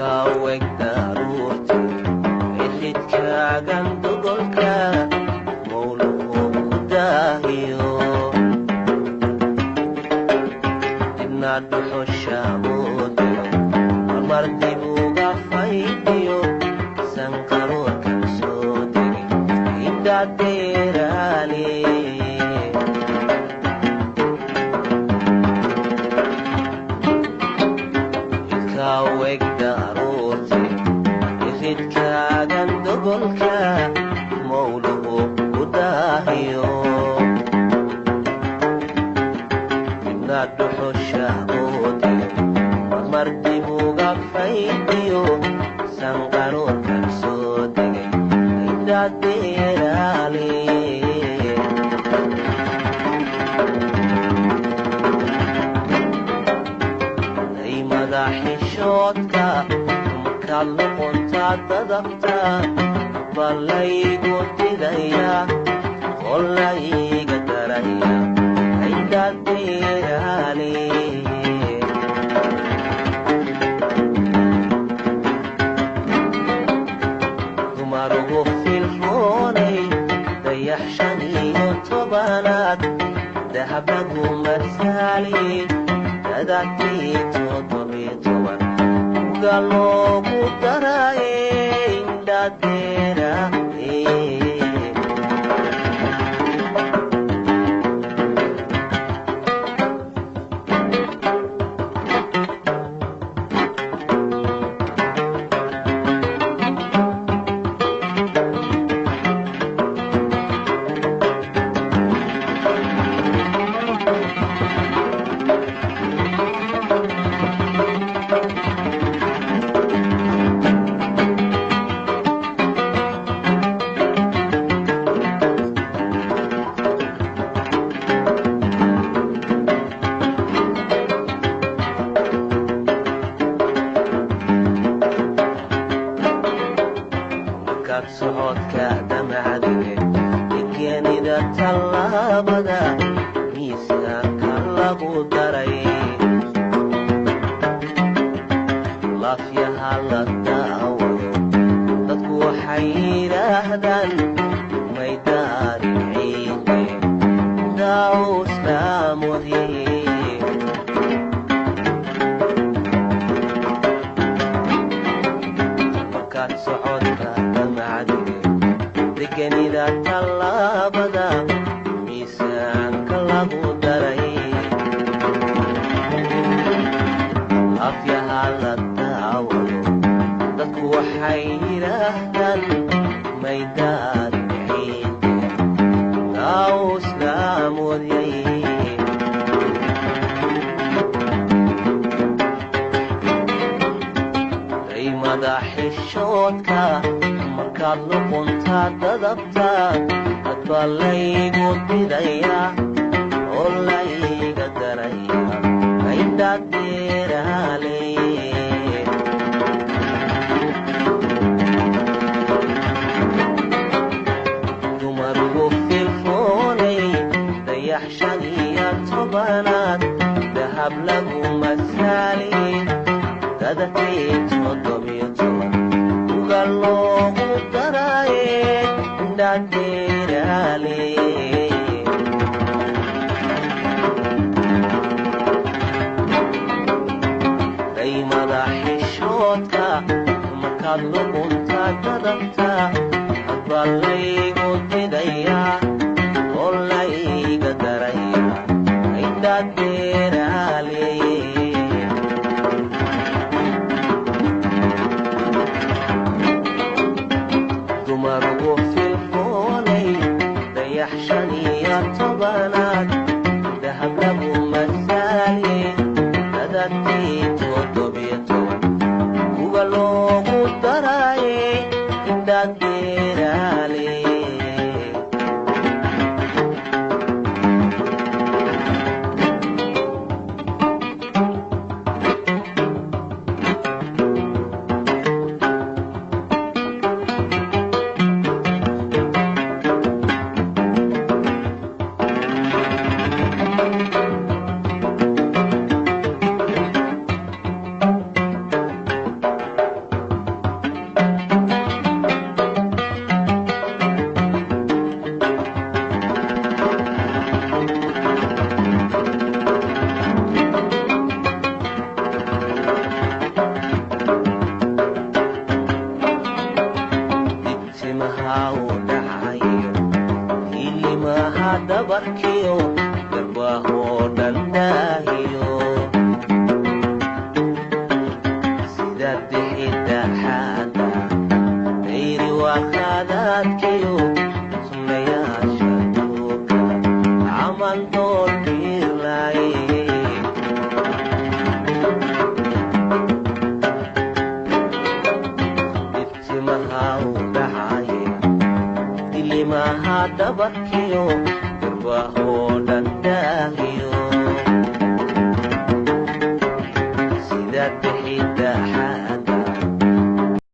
ilkaaweg daruurti xididkaagan dogolka mawluhu ku daahiyo dibna dhuxusha moodiyo marmar dib uga faydiyo sanqaroorkan soo degi indhadeeraale ilkaaweg daruurti xididkaagan dogolka mawluhu ku daahiyo dibna dhuxusha moodiyo marmar dib uga faydiyo sanqaroorkan soo degay indhadeeraale ay madaxishoodka markaad luquntaad dadabta ballaygu didaya qolayga daraya indhadeeraale dumarugu filfoonay dayax 15 dahab lagu marsaali dadakii 17 uga loogu daraye indhadeeraale socodka damacdige degenida tallaabada miisaanka lagu daray laafyaha la daawayo dadku waxay yidhaahdaan maydaarin ciide daawus laamodiye markaad socodka degenida tallaabada miisaanka lagu daray afyaha la daawayo dadku waxay yidhaahdaan maydaarin ciide daawus laamodiyay ay madaxishoodka markaad luquntaad dadabta adballaygu didaya oo layga daraya indhadeeraale dumarugu filfoonay dayax 15 dahab lagu masaali dadakii 17 uga loogu daraye indhadeeraale ay madaxishoodka markaad luquntaad dadabta adballaygu didaya oo layga daraya indhadeeraale dumarugu filfoonay dayax 15 dahab lagu masaali dadakii 17 uga loogu daraye indhadeeraale dabarkiyo garbahoo dhan daahiyo sida bixidda xaada dayri waa qaadaadkiyo sunnayaasha duuga camal doolkiirlaaye dilimaha dabarkiyo garbahoo dhan daahiyo sida bixidda